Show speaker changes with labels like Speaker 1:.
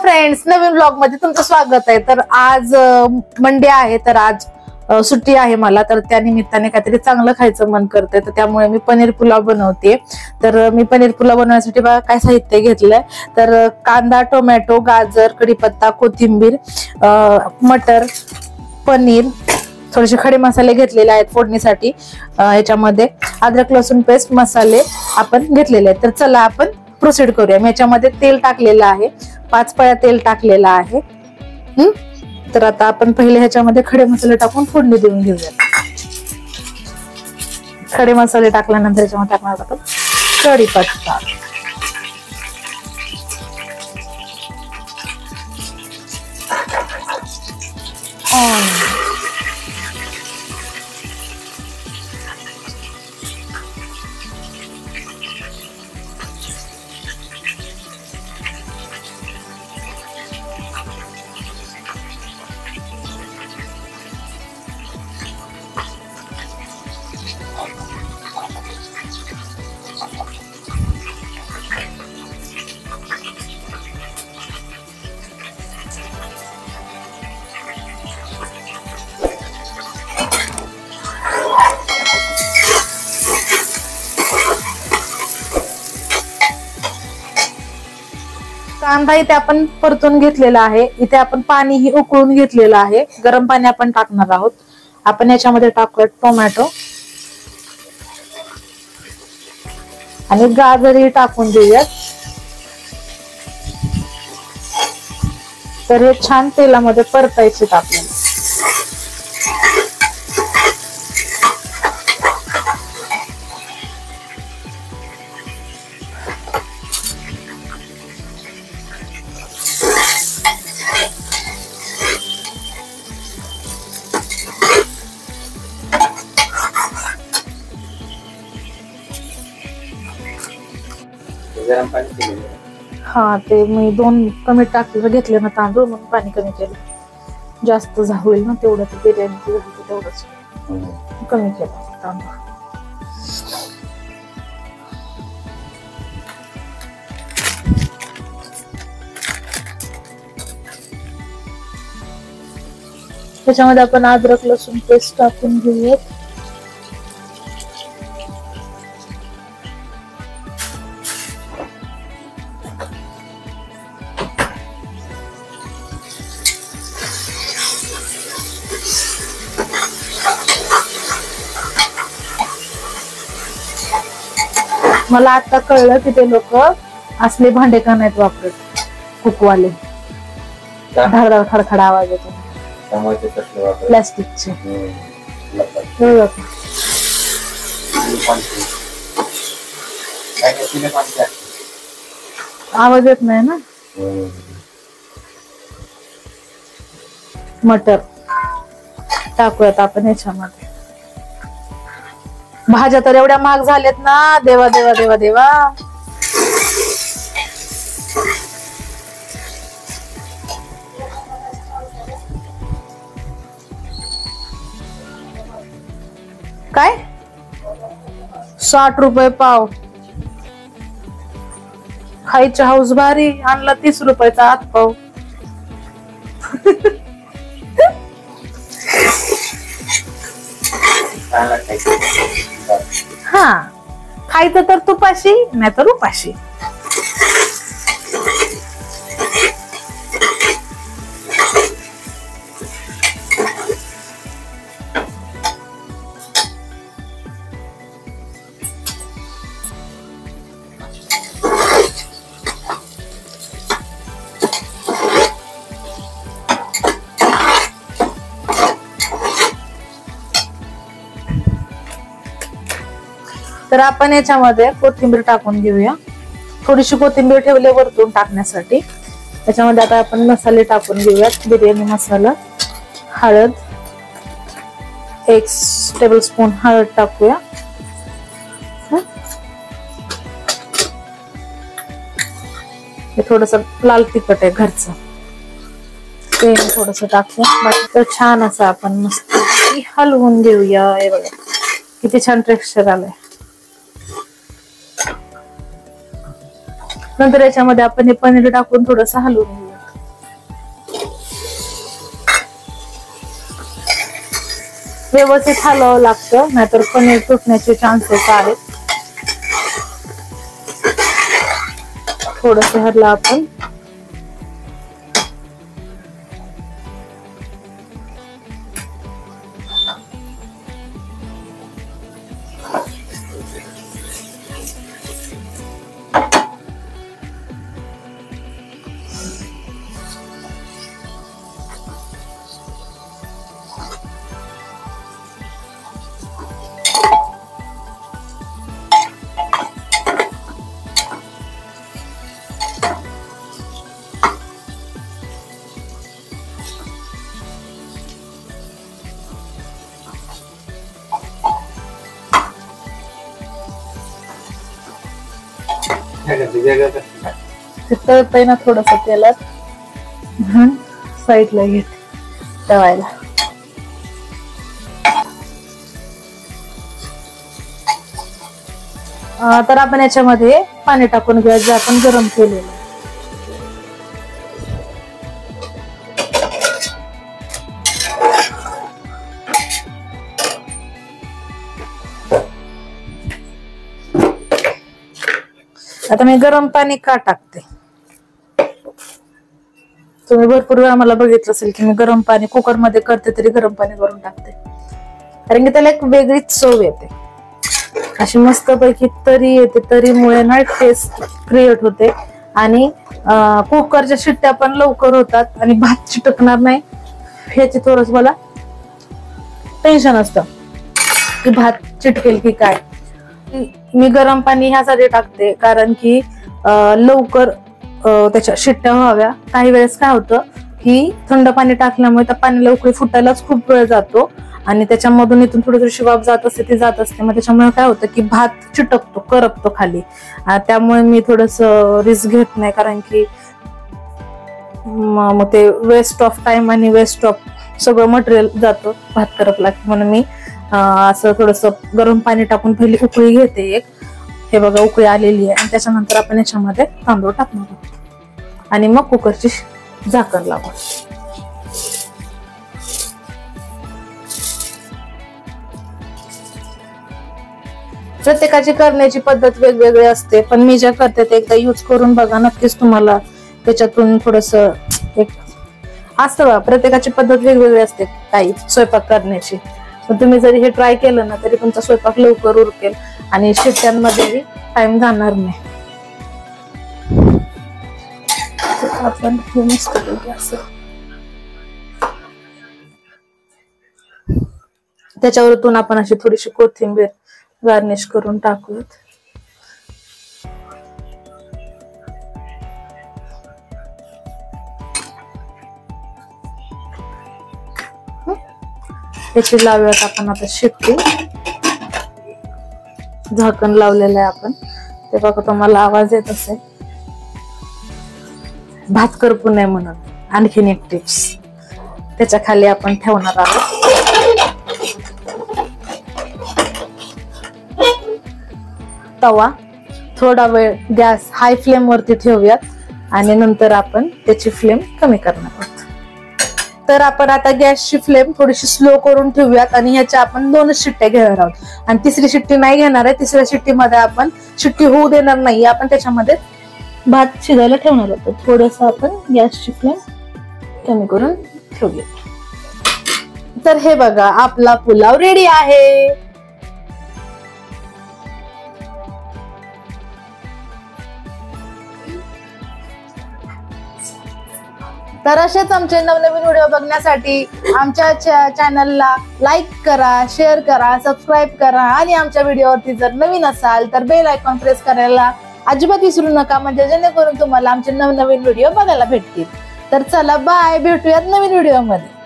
Speaker 1: Friends, नवीन blog मध्ये तुमचं स्वागत आहे। तर आज मंडे आहे, तर आज सुट्टी आहे मला, तर त्या निमित्ताने काहीतरी चांगलं खायचं मन करतंय, तर त्यामुळे मी पनीर पुलाव बनवते। तर मी पनीर पुलाव बनवण्यासाठी बघा काय साहित्य घेतलंय। तर कांदा, टोमॅटो, गाजर, कढीपत्ता, कोथिंबीर, मटर, पनीर, थोडेसे खडे मसाले घेतलेले आहेत फोडणीसाठी। याच्यामध्ये अद्रक लसूण पेस्ट, मसाले आपण घेतलेले आहेत। तर चला आपण प्रोसीड करूया। मी याच्यामध्ये तेल टाकलेलं आहे, 5 पळ्या तेल टाकलेलं आहे। तर आता आपण पहिले ह्याच्यामध्ये खडे मसाले टाकून फोडणी देऊन घेऊया। खडे मसाले टाकल्यानंतर याच्यामध्ये टाकणार आपण कढीपत्ता, कांदा इथे आपण परतून घेतलेला आहे। इथे आपण पाणीही उकळून घेतलेलं आहे, गरम पाणी आपण टाकणार आहोत। आपण याच्यामध्ये टाकूया टोमॅटो आणि गाजरही टाकून देऊयात। तर हे छान तेलामध्ये परतायचे आपल्याला। हा, ते मी 2 कमी टाकले घेतले ना तांदूळ, म्हणून पाणी कमी केलं। जास्त होईल ना तेवढं, ते बिर्याणी तेवढंच कमी केलं तांदूळ। त्याच्यामध्ये आपण अद्रक लसूण पेस्ट टाकून घेऊयात। मला आता कळलं की ते लोक असले भांडे का नाहीत वापरत, कुकवाले। धडधड खडखड आवाज येतो प्लास्टिकचे। आवाज येत नाही ना। मटर टाकूयात आपण ह्याच्यामध्ये। भाज्या तर एवढ्या महाग झाल्यात ना, देवा देवा देवा देवा। काय 60 रुपये पाव, खायची हाऊस भारी। आणला 30 रुपयाचा आत पाव। हा, खायचं तर तुपाशी, नाही तर उपाशी। तर आपण याच्यामध्ये कोथिंबीर टाकून घेऊया। थोडीशी कोथिंबीर ठेवले वरतून टाकण्यासाठी। याच्यामध्ये आता आपण मसाले टाकून घेऊयात। बिर्याणी मसाला, हळद, 1 टेबलस्पून हळद टाकूया। हे थोडस लाल तिखट आहे घरचं, ते थोडस टाकूया। बाकी तर छान असं आपण मस्त हलवून घेऊया। हे बघा किती छान टेक्स्चर आलंय। नंतर याच्यामध्ये आपण हे पनीर टाकून थोडंसं हलवून घेऊया। व्यवस्थित हलवावं लागतं, नाहीतर पनीर तुटण्याचे चान्सेस आहेत. थोडस हलवलं आपण. तळतय ना थोडस तेलात, साईडला घेते तळायला. तर आपण याच्यामध्ये पाणी टाकून घेऊया जे आपण गरम केलेलं. आता मी गरम पाणी का टाकते, तुम्ही भरपूर वेळा मला बघितलं असेल की मी गरम पाणी कुकर मध्ये करते तरी गरम पाणी करून टाकते, कारण की त्याला एक वेगळीच चव येते, अशी मस्त पैकी तरी येते. तरीमुळे ना टेस्ट क्रिएट होते आणि कुकरच्या शिट्ट्या पण लवकर होतात आणि भात चिटकणार नाही ह्याची थोडस मला टेन्शन असतं की भात चिटकेल की काय. मी गरम पाणी ह्यासाठी टाकते कारण की लवकर त्याच्या शिट्ट्या व्हाव्या. काही वेळेस काय होतं की थंड पाणी टाकल्यामुळे त्या पाण्याला उकळी फुटायलाच खूप वेळ जातो आणि त्याच्यामधून इथून थोडी थोडीशी वाफ जात असते ती जात असते, मग त्याच्यामुळे काय होतं की भात चिटकतो, करपतो खाली. त्यामुळे मी थोडस रिस्क घेत नाही, कारण की मग ते वेस्ट ऑफ टाइम आणि वेस्ट ऑफ सगळं मटेरियल जातं भात करपला. म्हणून मी असं थोडस गरम पाणी टाकून पहिली उकळी घेते एक. हे बघा उकळी आलेली आहे आणि त्याच्यानंतर आपण याच्यामध्ये तांदूळ टाकणार आहोत आणि मग कुकरची झाकण लावू. प्रत्येकाची करण्याची पद्धत वेगवेगळी असते, पण मी ज्या करते ते एकदा यूज करून बघा, नक्कीच तुम्हाला त्याच्यातून थोडस एक असतं. प्रत्येकाची पद्धत वेगवेगळी असते काही स्वयंपाक करण्याची, पण तुम्ही जरी हे ट्राय केलं ना तरी तुमचा स्वयंपाक लवकर उरकेल आणि शिट्ट्यांमध्येही टाइम जाणार नाही. आपण हे मस्त असं त्याच्यावरतून आपण अशी थोडीशी कोथिंबीर गार्निश करून टाकूयात. त्याची लावूयात आपण आता शिट्टी. झाकण लावलेलं आहे आपण, ते बघा तुम्हाला आवाज येत असेल. भात करपू नये म्हणून आणखीन एक टिप्स त्याच्या खाली आपण ठेवणार आहोत तवा. थोडा वेळ गॅस हाय फ्लेम वरती ठेवूयात आणि नंतर आपण त्याची फ्लेम कमी करणार आहोत. तर आपण आता गॅसची फ्लेम थोडीशी स्लो करून ठेवूयात आणि ह्याच्या आपण 2 शिट्ट्या घेणार आहोत आणि तिसरी शिट्टी नाही घेणार आहे. तिसऱ्या शिट्टीमध्ये आपण शिट्टी होऊ देणार नाही, आपण त्याच्यामध्ये भात शिजायला ठेवणार आहोत. थोडस आपण गॅसची फ्लेम कमी करून ठेवूया. तर हे बघा आपला पुलाव रेडी आहे. तर असेच आमचे नवनवीन व्हिडिओ बघण्यासाठी आमच्या चॅनलला लाईक करा, शेअर करा, सबस्क्राईब करा आणि आमच्या व्हिडिओवरती जर नवीन असाल तर बेल आयकॉन प्रेस करायला अजिबात विसरू नका, म्हणजे जेणेकरून तुम्हाला आमचे नवनवीन व्हिडिओ बघायला भेटतील. तर चला बाय, भेटूयात नवीन व्हिडिओ मध्ये.